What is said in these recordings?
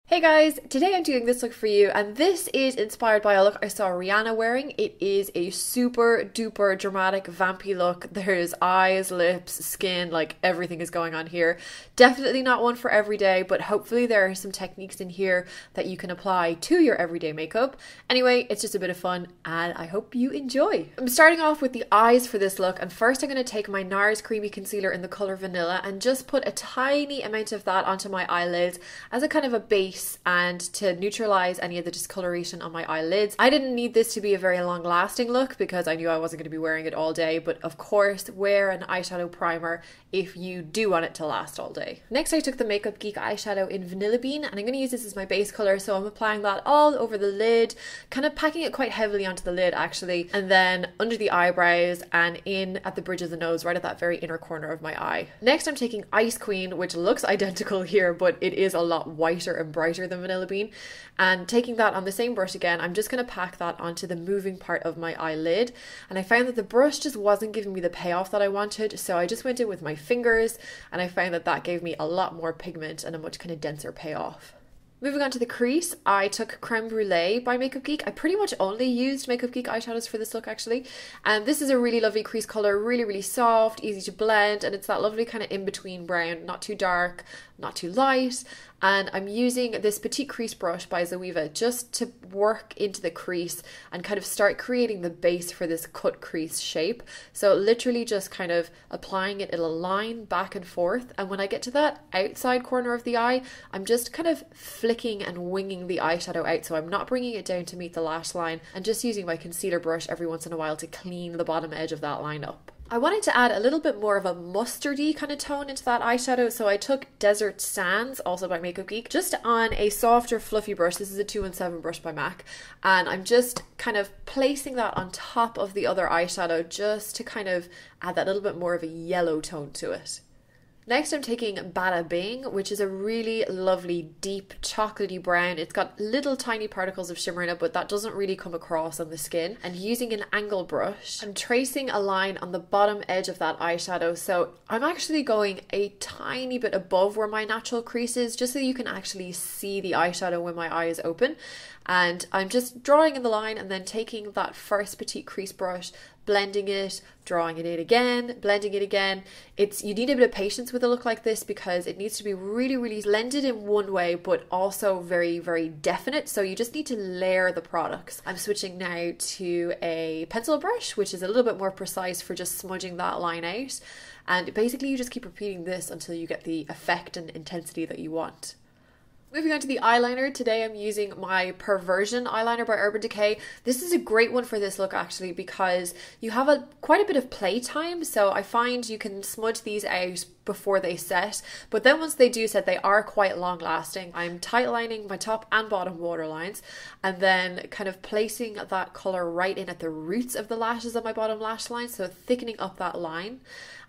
Hey guys, today I'm doing this look for you, and this is inspired by a look I saw Rihanna wearing. It is a super duper dramatic vampy look. There's eyes, lips, skin, like everything is going on here. Definitely not one for every day, but hopefully there are some techniques in here that you can apply to your everyday makeup. Anyway, it's just a bit of fun and I hope you enjoy. I'm starting off with the eyes for this look, and first I'm going to take my Nars Creamy Concealer in the colour Vanilla and just put a tiny amount of that onto my eyelids as a kind of a base and to neutralize any of the discoloration on my eyelids. I didn't need this to be a very long lasting look because I knew I wasn't going to be wearing it all day, but of course wear an eyeshadow primer if you do want it to last all day. Next I took the Makeup Geek eyeshadow in Vanilla Bean, and I'm going to use this as my base color, so I'm applying that all over the lid, kind of packing it quite heavily onto the lid actually, and then under the eyebrows and in at the bridge of the nose, right at that very inner corner of my eye. Next I'm taking Ice Queen, which looks identical here but it is a lot whiter and brighter than Vanilla Bean, and taking that on the same brush again, I'm just going to pack that onto the moving part of my eyelid. And I found that the brush just wasn't giving me the payoff that I wanted, so I just went in with my fingers, and I found that that gave me a lot more pigment and a much kind of denser payoff. Moving on to the crease, I took Creme Brulee by Makeup Geek. I pretty much only used Makeup Geek eyeshadows for this look actually. And this is a really lovely crease colour, really soft, easy to blend, and it's that lovely kind of in-between brown, not too dark, not too light. And I'm using this Petite Crease brush by ZOEVA just to work into the crease and kind of start creating the base for this cut crease shape. So literally just kind of applying it in a line back and forth, and when I get to that outside corner of the eye, I'm just kind of flicking and winging the eyeshadow out, so I'm not bringing it down to meet the lash line, and just using my concealer brush every once in a while to clean the bottom edge of that line up. I wanted to add a little bit more of a mustardy kind of tone into that eyeshadow, so I took Desert Sands, also by Makeup Geek, just on a softer fluffy brush. This is a 217 brush by MAC, and I'm just kind of placing that on top of the other eyeshadow just to kind of add that little bit more of a yellow tone to it. Next I'm taking Bada, which is a really lovely deep chocolatey brown. It's got little tiny particles of shimmer in it, but that doesn't really come across on the skin. And using an angle brush, I'm tracing a line on the bottom edge of that eyeshadow. So I'm actually going a tiny bit above where my natural crease is, just so you can actually see the eyeshadow when my eye is open. And I'm just drawing in the line and then taking that first Petite Crease brush, blending it, drawing it in again, blending it again. You need a bit of patience with a look like this because it needs to be really blended in one way, but also very definite. So you just need to layer the products. I'm switching now to a pencil brush, which is a little bit more precise for just smudging that line out. And basically you just keep repeating this until you get the effect and intensity that you want. Moving on to the eyeliner, today I'm using my Perversion eyeliner by Urban Decay. This is a great one for this look actually because you have quite a bit of play time, so I find you can smudge these out before they set, but then once they do set, they are quite long lasting. I'm tight lining my top and bottom waterlines and then kind of placing that colour right in at the roots of the lashes of my bottom lash line, so thickening up that line.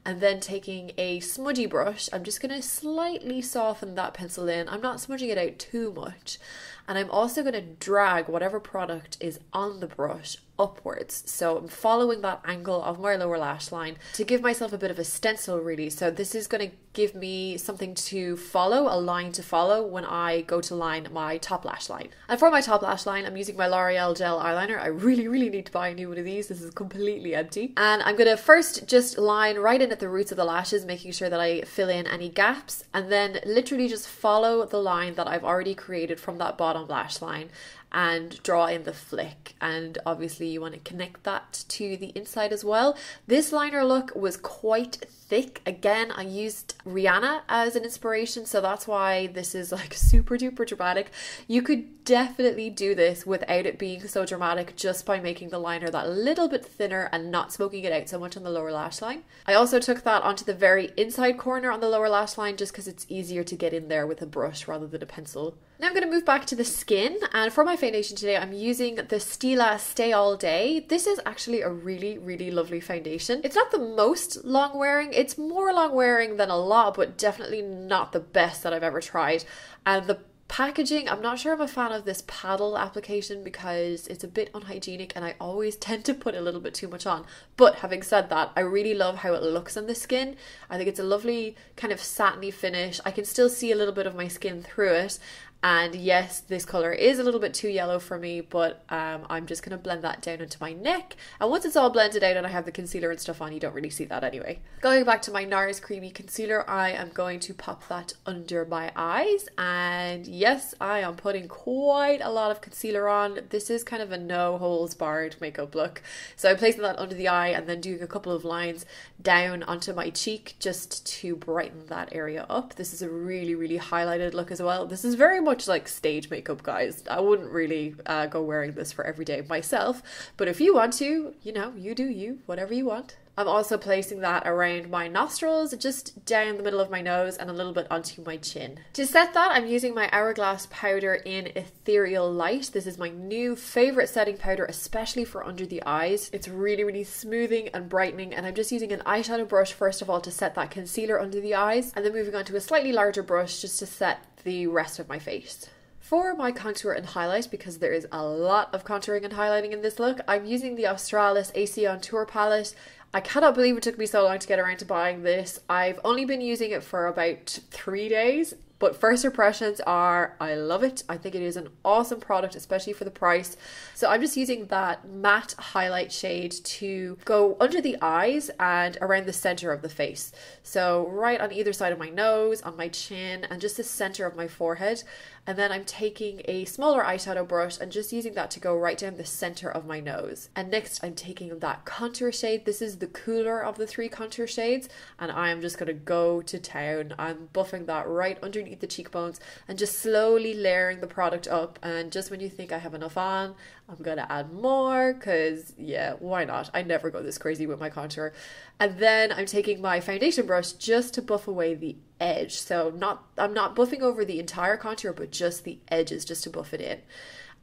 And then taking a smudgy brush, I'm just going to slightly soften that pencil in. I'm not smudging it out too much. And I'm also going to drag whatever product is on the brush upwards. So I'm following that angle of my lower lash line to give myself a bit of a stencil really. So this is going to give me something to follow, a line to follow when I go to line my top lash line. And for my top lash line, I'm using my L'Oreal gel eyeliner. I really need to buy a new one of these. This is completely empty. And I'm going to first just line right in at the roots of the lashes, making sure that I fill in any gaps, and then literally just follow the line that I've already created from that bottom lash line and draw in the flick. And obviously you want to connect that to the inside as well. This liner look was quite thick. Again, I used Rihanna as an inspiration, so that's why this is like super duper dramatic. You could definitely do this without it being so dramatic, just by making the liner that little bit thinner and not smoking it out so much on the lower lash line. I also took that onto the very inside corner on the lower lash line just because it's easier to get in there with a brush rather than a pencil. Now I'm going to move back to the skin, and for my foundation today I'm using the Stila Stay All Day. This is actually a really lovely foundation. It's not the most long wearing, it's more long wearing than a lot, but definitely not the best that I've ever tried. And the packaging, I'm not sure I'm a fan of this paddle application because it's a bit unhygienic and I always tend to put a little bit too much on. But having said that, I really love how it looks on the skin. I think it's a lovely kind of satiny finish. I can still see a little bit of my skin through it, And yes, this color is a little bit too yellow for me, but I'm just going to blend that down into my neck. And once it's all blended out and I have the concealer and stuff on, you don't really see that anyway. Going back to my Nars Creamy Concealer, I am going to pop that under my eyes. And yes, I am putting quite a lot of concealer on. This is kind of a no holds barred makeup look. So I'm placing that under the eye and then doing a couple of lines down onto my cheek just to brighten that area up. This is a really, really highlighted look as well. This is very much like stage makeup, guys. I wouldn't really go wearing this for every day myself, but if you want to, you know, you do you, whatever you want. I'm also placing that around my nostrils, just down the middle of my nose and a little bit onto my chin. To set that, I'm using my Hourglass powder in Ethereal Light. This is my new favorite setting powder, especially for under the eyes. It's really, really smoothing and brightening, and I'm just using an eyeshadow brush first of all to set that concealer under the eyes, and then moving on to a slightly larger brush just to set the rest of my face. For my contour and highlight, because there is a lot of contouring and highlighting in this look, I'm using the Australis AC on Tour palette. I cannot believe it took me so long to get around to buying this. I've only been using it for about 3 days, but first impressions are I love it. I think it is an awesome product, especially for the price. So I'm just using that matte highlight shade to go under the eyes and around the center of the face. So right on either side of my nose, on my chin, and just the center of my forehead. And then I'm taking a smaller eyeshadow brush and just using that to go right down the center of my nose. And next I'm taking that contour shade. This is the cooler of the 3 contour shades, and I am just going to go to town. I'm buffing that right underneath the cheekbones and just slowly layering the product up. And just when you think I have enough on, I'm going to add more because, yeah, why not? I never go this crazy with my contour. And then I'm taking my foundation brush just to buff away the edge. So I'm not buffing over the entire contour, but just the edges, just to buff it in.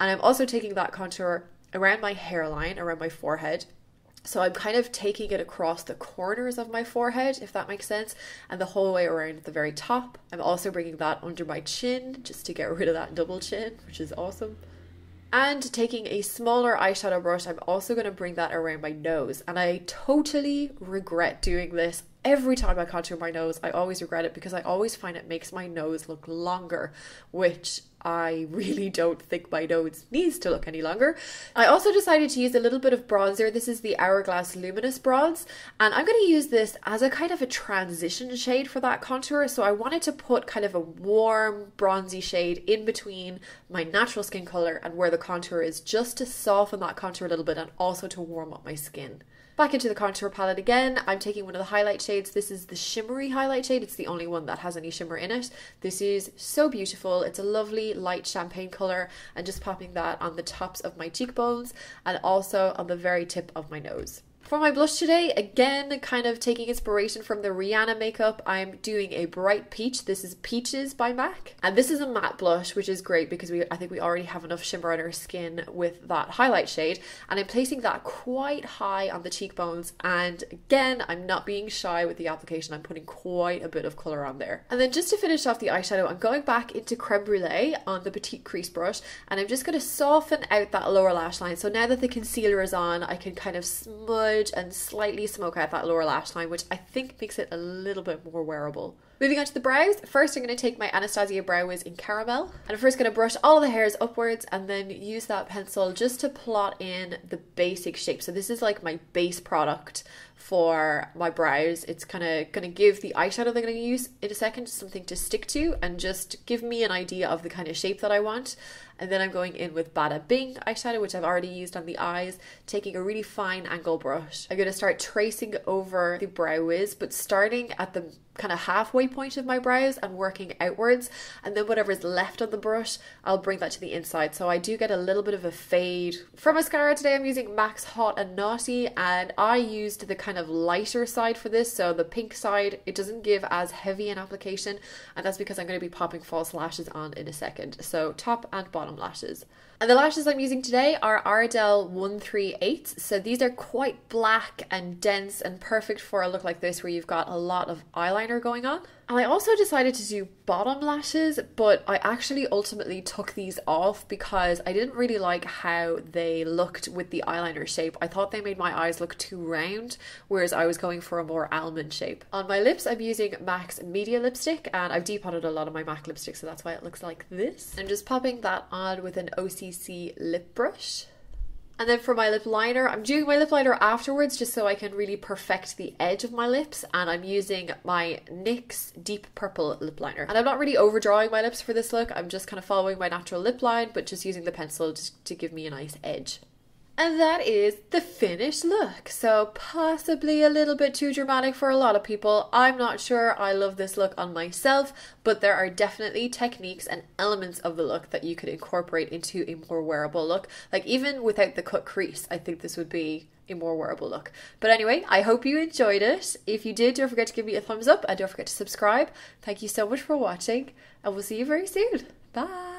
And I'm also taking that contour around my hairline, around my forehead. So I'm kind of taking it across the corners of my forehead, if that makes sense, and the whole way around the very top. I'm also bringing that under my chin just to get rid of that double chin, which is awesome. And taking a smaller eyeshadow brush, I'm also going to bring that around my nose. And I totally regret doing this. Every time I contour my nose, I always regret it because I always find it makes my nose look longer, which I really don't think my nose needs to look any longer. I also decided to use a little bit of bronzer. This is the Hourglass Luminous bronze, and I'm going to use this as a kind of a transition shade for that contour. So I wanted to put kind of a warm bronzy shade in between my natural skin color and where the contour is, just to soften that contour a little bit and also to warm up my skin. Back into the contour palette again, I'm taking one of the highlight shades. This is the shimmery highlight shade. It's the only one that has any shimmer in it. This is so beautiful. It's a lovely light champagne color, and just popping that on the tops of my cheekbones and also on the very tip of my nose. For my blush today, again, kind of taking inspiration from the Rihanna makeup, I'm doing a bright peach. This is Peaches by MAC. And this is a matte blush, which is great because I think we already have enough shimmer on our skin with that highlight shade. And I'm placing that quite high on the cheekbones. And again, I'm not being shy with the application. I'm putting quite a bit of colour on there. And then just to finish off the eyeshadow, I'm going back into Creme Brulee on the Petite Crease brush. And I'm just going to soften out that lower lash line. So now that the concealer is on, I can kind of smudge and slightly smoke out that lower lash line, which I think makes it a little bit more wearable. Moving on to the brows, first I'm going to take my Anastasia Brow Wiz in Caramel, and I'm first going to brush all of the hairs upwards and then use that pencil just to plot in the basic shape. So this is like my base product for my brows. It's kind of going to give the eyeshadow that I'm going to use in a second something to stick to and just give me an idea of the kind of shape that I want. And then I'm going in with Bada Bing eyeshadow, which I've already used on the eyes, taking a really fine angle brush. I'm going to start tracing over the Brow Wiz, but starting at the kind of halfway point of my brows and working outwards, and then whatever's left on the brush, I'll bring that to the inside. So I do get a little bit of a fade. For mascara today, I'm using MAC's Hot and Naughty, and I used the kind of lighter side for this, so the pink side. It doesn't give as heavy an application, and that's because I'm going to be popping false lashes on in a second. So top and bottom lashes. And the lashes I'm using today are Ardell 138. So these are quite black and dense and perfect for a look like this where you've got a lot of eyeliner going on. And I also decided to do bottom lashes, but I actually ultimately took these off because I didn't really like how they looked with the eyeliner shape. I thought they made my eyes look too round, whereas I was going for a more almond shape. On my lips, I'm using MAC's Media lipstick, and I've depotted a lot of my MAC lipstick, so that's why it looks like this. I'm just popping that on with an OCC lip brush. And then for my lip liner, I'm doing my lip liner afterwards just so I can really perfect the edge of my lips, and I'm using my NYX Deep Purple lip liner. And I'm not really overdrawing my lips for this look, I'm just kind of following my natural lip line, but just using the pencil to give me a nice edge. And that is the finished look. So possibly a little bit too dramatic for a lot of people. I'm not sure I love this look on myself, but there are definitely techniques and elements of the look that you could incorporate into a more wearable look. Like even without the cut crease, I think this would be a more wearable look. But anyway, I hope you enjoyed it. If you did, don't forget to give me a thumbs up and don't forget to subscribe. Thank you so much for watching, and we'll see you very soon. Bye!